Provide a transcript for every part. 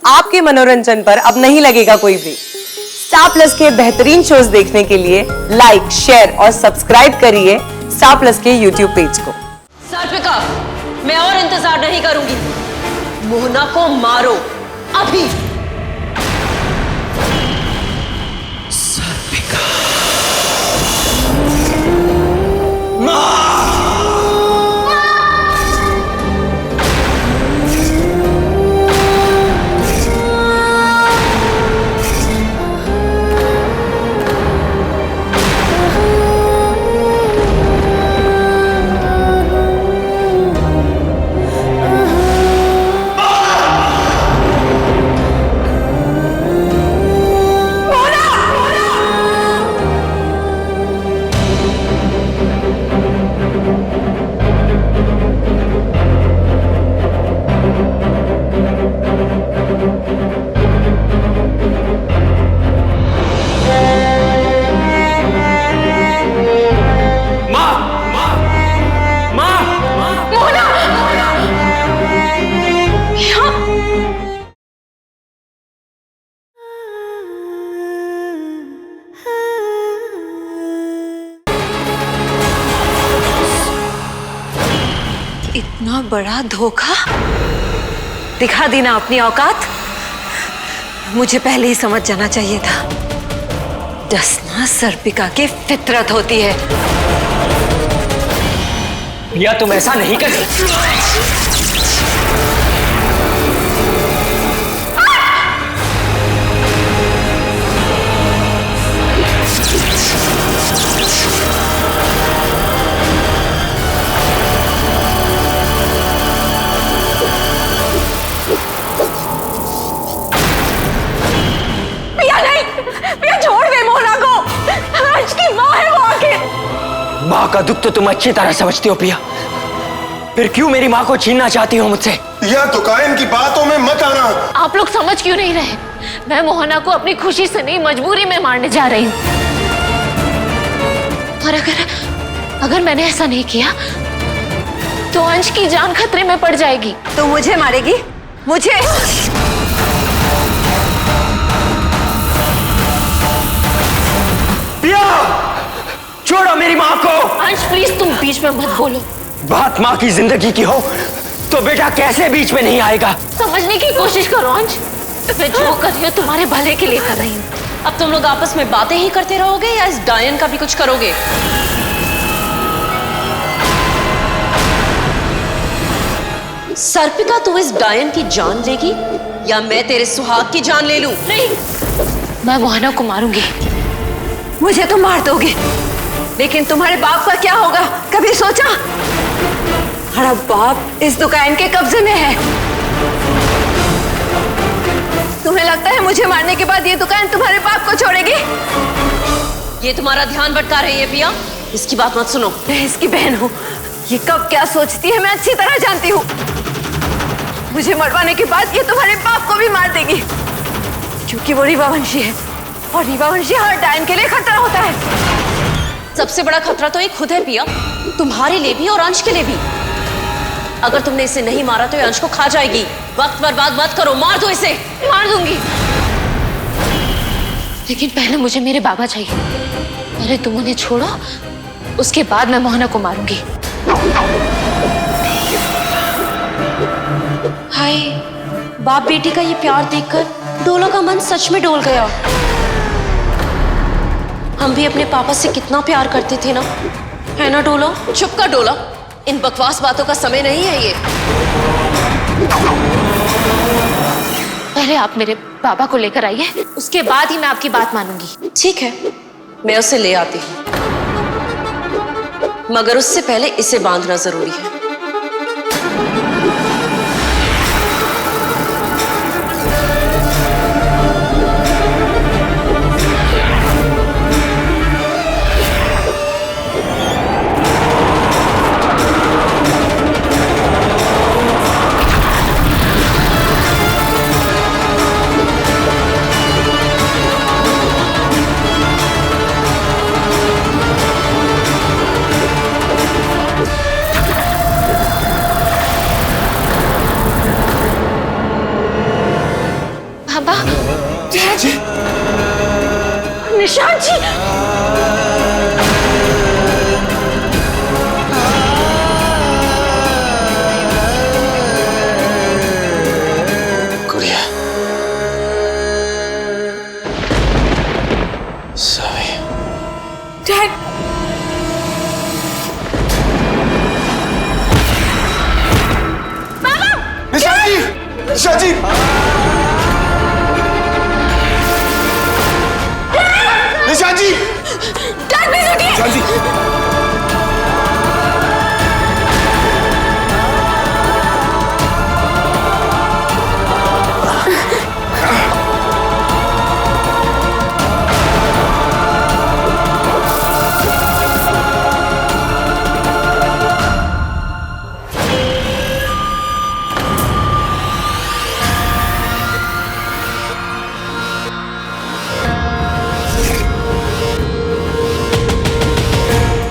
आपके मनोरंजन पर अब नहीं लगेगा कोई ब्रेक। स्टार प्लस के बेहतरीन शोज देखने के लिए लाइक, शेयर और सब्सक्राइब करिए स्टार प्लस के यूट्यूब पेज को। सर्पिका, मैं और इंतजार नहीं करूंगी। मोहना को मारो अभी। सर्पिका, इतना बड़ा धोखा दिखा दी ना अपनी औकात। मुझे पहले ही समझ जाना चाहिए था। डसना सर्पिका की फितरत होती है। प्रिया, तुम ऐसा नहीं कर सकती। माँ का दुख तो तुम अच्छी तरह समझती हो प्रिया, फिर क्यों मेरी माँ को छीनना चाहती हो मुझसे? या तो कायम की बातों में मत आना। आप लोग समझ क्यों नहीं रहे? मैं मोहना को अपनी खुशी से नहीं, मजबूरी में मारने जा रही हूँ। और अगर मैंने ऐसा नहीं किया तो अंश की जान खतरे में पड़ जाएगी। तो मुझे मारेगी? मुझे? छोड़ो मेरी माँ को। अंश प्लीज तुम बीच में मत बोलो। बात माँ की जिंदगी की हो तो बेटा कैसे बीच में नहीं आएगा? समझने की कोशिश करो अंश, मैं जो कर रही हूँ तुम्हारे भले के लिए कर रही हूँ। अब तुम लोग आपस में बातें ही करते रहोगे या इस डायन का भी कुछ करोगे? सर्पिका, तू इस डायन की जान लेगी या मैं तेरे सुहाग की जान ले लूं? नहीं, मैं मोहना को मारूंगी। मुझे तो मार दोगे, लेकिन तुम्हारे बाप का क्या होगा? कभी सोचा? हमारा बाप इस दुकान के कब्जे में है। तुम्हें लगता है मुझे मारने के बाद ये दुकान तुम्हारे बाप को छोड़ेगी? ये तुम्हारा ध्यान भटका रही है प्रिया, इसकी बात मत सुनो। मैं इसकी बहन हूँ, ये कब क्या सोचती है मैं अच्छी तरह जानती हूँ। मुझे मरवाने के बाद ये तुम्हारे बाप को भी मार देगी, क्योंकि वो रीवावंशी है और रीवावंशी हर डायन के लिए खतरा होता है। सबसे बड़ा खतरा तो ये खुद है पिया, तुम्हारे लिए भी और अंश के लिए भी। अगर तुमने इसे नहीं मारा तो ये अंश को खा जाएगी। वक्त बर्बाद मत करो, मार दो इसे। मार दूंगी, लेकिन पहले मुझे मेरे बाबा चाहिए। पहले तुम उन्हें छोड़ो, उसके बाद मैं मोहना को मारूंगी। हाय, बाप बेटी का ये प्यार देखकर डोला का मन सच में डोल गया। हम भी अपने पापा से कितना प्यार करते थे ना, है ना डोला? चुप कर डोला, इन बकवास बातों का समय नहीं है ये। पहले आप मेरे बाबा को लेकर आइए, उसके बाद ही मैं आपकी बात मानूंगी। ठीक है, मैं उसे ले आती हूँ, मगर उससे पहले इसे बांधना जरूरी है। बाबा जी निशान जी, गुड़िया सभी डैड, निशान जी, निशान जी, निशान जी, डैड प्लीज उठिए। निशान जी,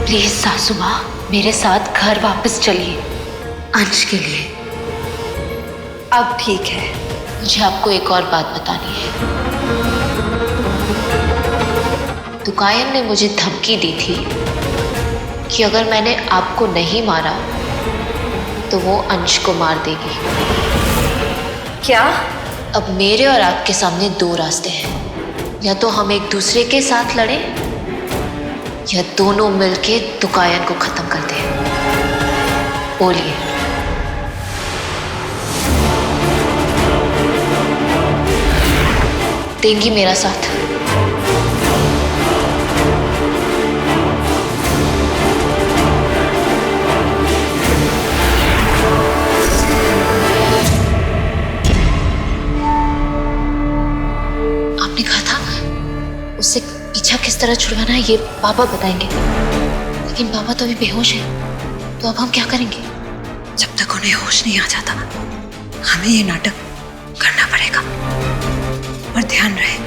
प्लीज सासू माँ, मेरे साथ घर वापस चलिए अंश के लिए। अब ठीक है। मुझे आपको एक और बात बतानी है। तुकायन ने मुझे धमकी दी थी कि अगर मैंने आपको नहीं मारा तो वो अंश को मार देगी। क्या? अब मेरे और आपके सामने दो रास्ते हैं, या तो हम एक दूसरे के साथ लड़ें या दोनों मिलके तुकायन को खत्म कर दें। बोलिए। देंगी मेरा साथ? आपने कहा था उससे पीछा किस तरह छुड़वाना है ये पापा बताएंगे, लेकिन पापा तो अभी बेहोश है, तो अब हम क्या करेंगे? जब तक उन्हें होश नहीं आ जाता हमें ये नाटक करना पड़ेगा। और ध्यान रहे,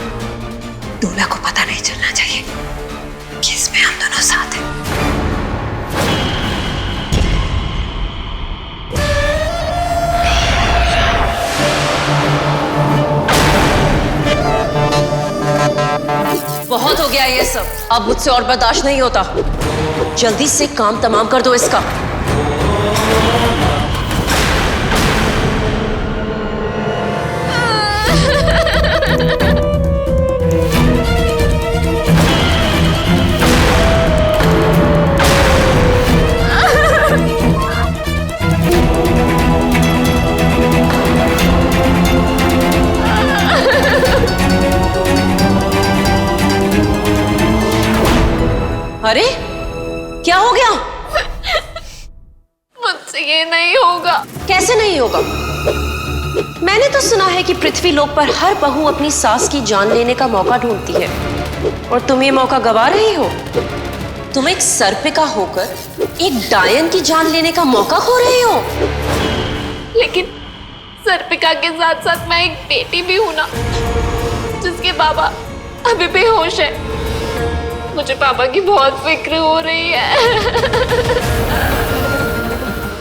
डोला को पता नहीं चलना चाहिए कि इसमें हम दोनों साथ हैं। बहुत हो गया ये सब, अब मुझसे और बर्दाश्त नहीं होता। जल्दी से काम तमाम कर दो इसका। अरे क्या हो गया? मुझसे ये नहीं होगा। कैसे नहीं होगा? मैंने तो सुना है कि पृथ्वी लोक पर हर बहू अपनी सास की जान लेने का मौका ढूंढती है, और तुम ये मौका गवा रही हो। तुम एक सर्पिका होकर एक डायन की जान लेने का मौका खो रही हो। लेकिन सर्पिका के साथ साथ मैं एक बेटी भी हूं ना, जिसके बाबा अभी बेहोश है। मुझे पापा की बहुत फिक्र हो रही है।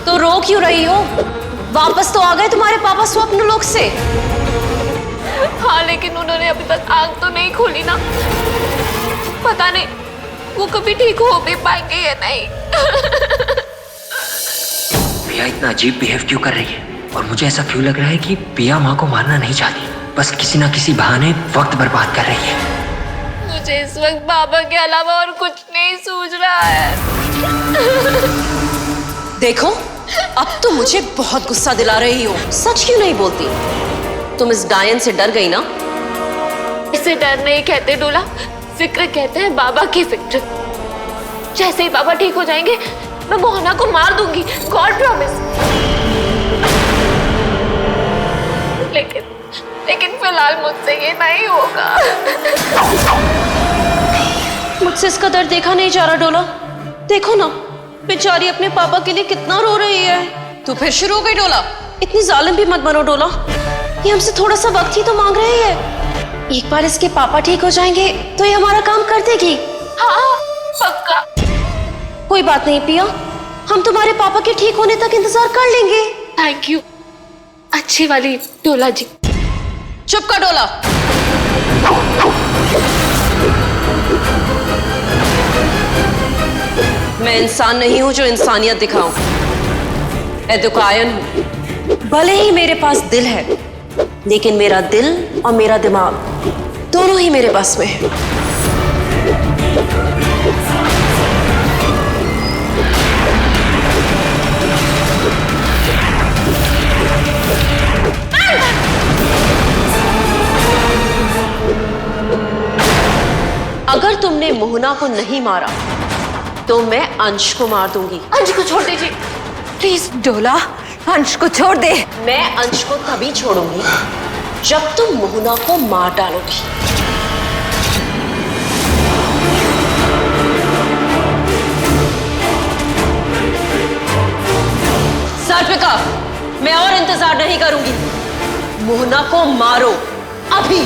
तो रो क्यों रही हो? वापस तो आ गए तुम्हारे पापा स्वप्न लोक से। हाँ, लेकिन उन्होंने अभी तक आंख तो नहीं खोली ना। पता नहीं वो कभी ठीक हो भी पाएंगे या नहीं। पिया इतना अजीब बिहेव क्यों कर रही है? और मुझे ऐसा क्यों लग रहा है कि पिया माँ को मारना नहीं चाहती, बस किसी ना किसी बहाने वक्त बर्बाद कर रही है। मुझे इस वक्त बाबा के अलावा और कुछ नहीं सूझ रहा है। देखो, अब तो मुझे बहुत गुस्सा दिला रही हो। सच क्यों नहीं बोलती? तुम इस डायन से डर गई ना? इसे डर नहीं कहते डोला, फिक्र कहते हैं। बाबा की फिक्र। जैसे ही बाबा ठीक हो जाएंगे मैं मोहना को मार दूंगी, गॉड प्रॉमिस। लेकिन फिलहाल मुझसे ये नहीं होगा। मुझसे इसका दर्द देखा नहीं जा रहा डोला। देखो ना, बेचारी अपने पापा के लिए कितना रो रही है। तो फिर शुरू हो गई डोला। इतनी जालिम भी मत बनो डोला। ये हमसे थोड़ा सा वक्त ही तो मांग रही है। एक बार इसके पापा ठीक हो जाएंगे तो ये हमारा काम कर देगी। हाँ, पक्का। कोई बात नहीं पिया, हम तुम्हारे पापा के ठीक होने तक इंतजार कर लेंगे। थैंक यू अच्छी वाली डोला जी। चुप कर डोला। मैं इंसान नहीं हूं जो इंसानियत दिखाऊं। एदुकायन हूं। भले ही मेरे पास दिल है, लेकिन मेरा दिल और मेरा दिमाग दोनों ही मेरे बस में है। अगर तुमने मोहना को नहीं मारा तो मैं अंश को मार दूंगी। अंश को छोड़ दीजिए प्लीज डोला, अंश को छोड़ दे। मैं अंश को तभी छोड़ूंगी जब तुम मोहना को मार डालोगी। सर्पिका, मैं और इंतजार नहीं करूंगी। मोहना को मारो अभी।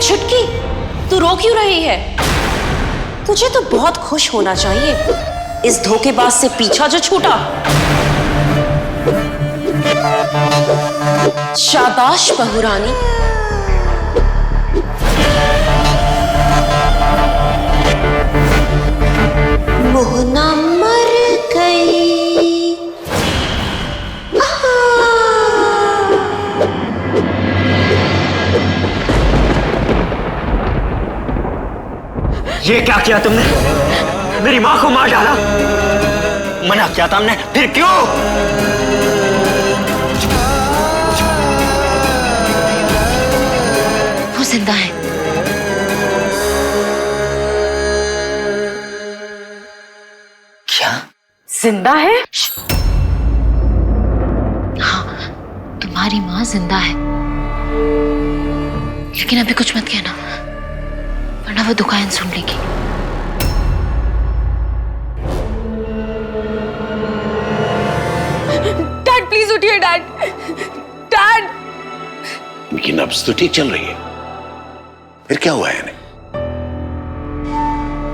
छुटकी, तू रो क्यों रही है? तुझे तो बहुत खुश होना चाहिए इस धोखेबाज से पीछा जो छूटा। शाबाश बहुरानी। मोहना मर गई। ये क्या किया तुमने? मेरी माँ को मार डाला। मना किया था हमने, फिर क्यों? वो जिंदा है। क्या? जिंदा है? हाँ, तुम्हारी माँ जिंदा है, लेकिन अभी कुछ मत कहना वरना वो दुकान सुन लेगी। डैड प्लीज उठिए डैड। डैड उनकी नब्ज तो ठीक चल रही है, फिर क्या हुआ है इन्हें?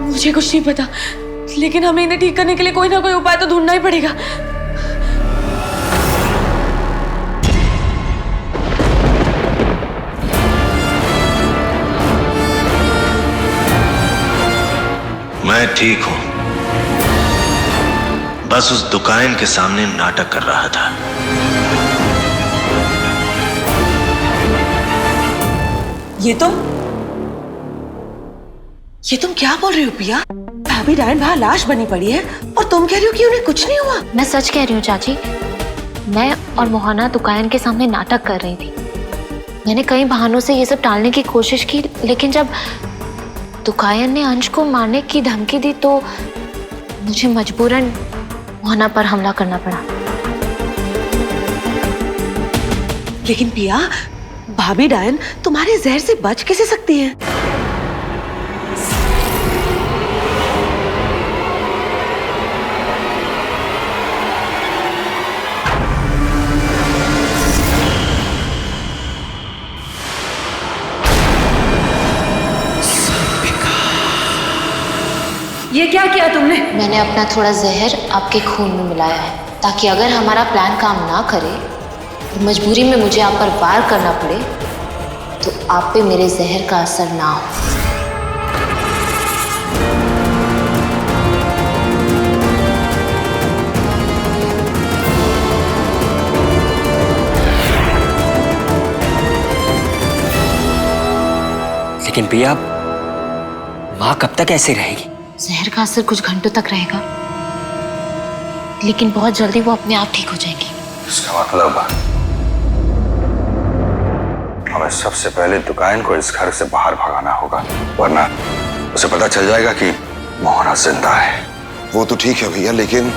मुझे कुछ नहीं पता, लेकिन हमें इन्हें ठीक करने के लिए कोई ना कोई उपाय तो ढूंढना ही पड़ेगा। मैं ठीक हूं, बस उस दुकान के सामने नाटक कर रहा था। ये तुम क्या बोल रही हो पिया? भाभी डायन बाहर लाश बनी पड़ी है और तुम कह रही हो कि उन्हें कुछ नहीं हुआ? मैं सच कह रही हूँ चाची। मैं और मोहना दुकान के सामने नाटक कर रही थी। मैंने कई बहानों से ये सब टालने की कोशिश की, लेकिन जब दुकान ने अंश को मारने की धमकी दी तो मुझे मजबूरन मोहना पर हमला करना पड़ा। लेकिन पिया, भाभी डायन तुम्हारे जहर से बच कैसे सकती है? ये क्या किया तुमने? मैंने अपना थोड़ा जहर आपके खून में मिलाया है, ताकि अगर हमारा प्लान काम ना करे और मजबूरी में मुझे आप पर वार करना पड़े तो आप पे मेरे जहर का असर ना हो। लेकिन पिया, माँ कब तक ऐसे रहेगी? जहर का असर कुछ घंटों तक रहेगा, लेकिन बहुत जल्दी वो अपने आप ठीक हो जाएंगी। इसका मतलब हमें सबसे पहले दुकान को इस घर से बाहर भगाना होगा, वरना उसे पता चल जाएगा कि मोहना जिंदा है। वो तो ठीक है भैया, लेकिन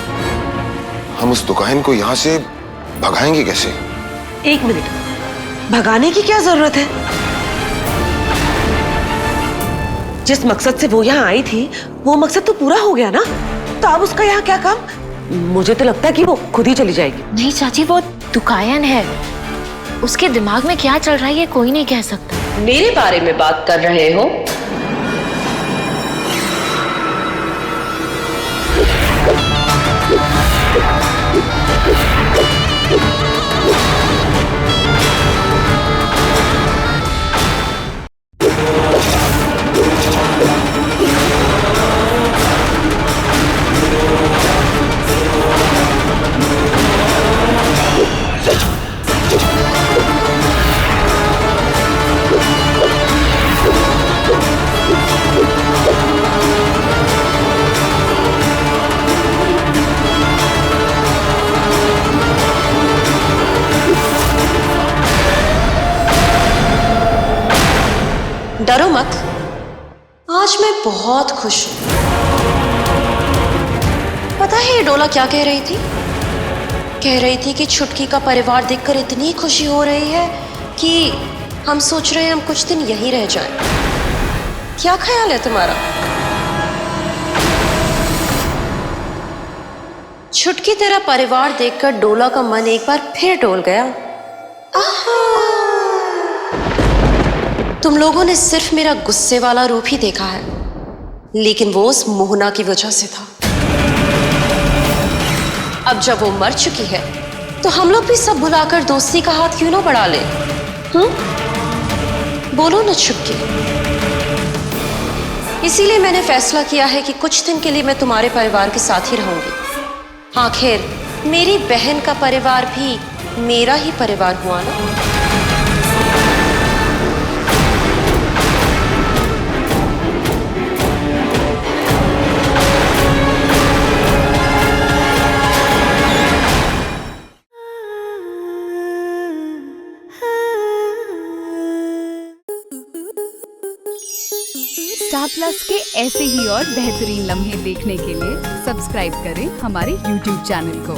हम उस दुकान को यहाँ से भगाएंगे कैसे? एक मिनट, भगाने की क्या जरूरत है? जिस मकसद से वो यहाँ आई थी वो मकसद तो पूरा हो गया ना, तो अब उसका यहाँ क्या काम? मुझे तो लगता है कि वो खुद ही चली जाएगी। नहीं चाची, वो दुकायन है, उसके दिमाग में क्या चल रहा है ये कोई नहीं कह सकता। मेरे बारे में बात कर रहे हो? डरो मत, आज मैं बहुत खुश हूं। पता है ये डोला क्या कह रही थी? कह रही थी कि छुटकी का परिवार देखकर इतनी खुशी हो रही है कि हम सोच रहे हैं हम कुछ दिन यहीं रह जाएं। क्या ख्याल है तुम्हारा? छुटकी तेरा परिवार देखकर डोला का मन एक बार फिर डोल गया। तुम लोगों ने सिर्फ मेरा गुस्से वाला रूप ही देखा है, लेकिन वो उस मोहना की वजह से था। अब जब वो मर चुकी है तो हम लोग भी सब भुलाकर दोस्ती का हाथ क्यों ना बढ़ा ले? बोलो ना छुटकी। इसीलिए मैंने फैसला किया है कि कुछ दिन के लिए मैं तुम्हारे परिवार के साथ ही रहूंगी। आखिर मेरी बहन का परिवार भी मेरा ही परिवार हुआ ना। स्टार प्लस के ऐसे ही और बेहतरीन लम्हे देखने के लिए सब्सक्राइब करें हमारे YouTube चैनल को।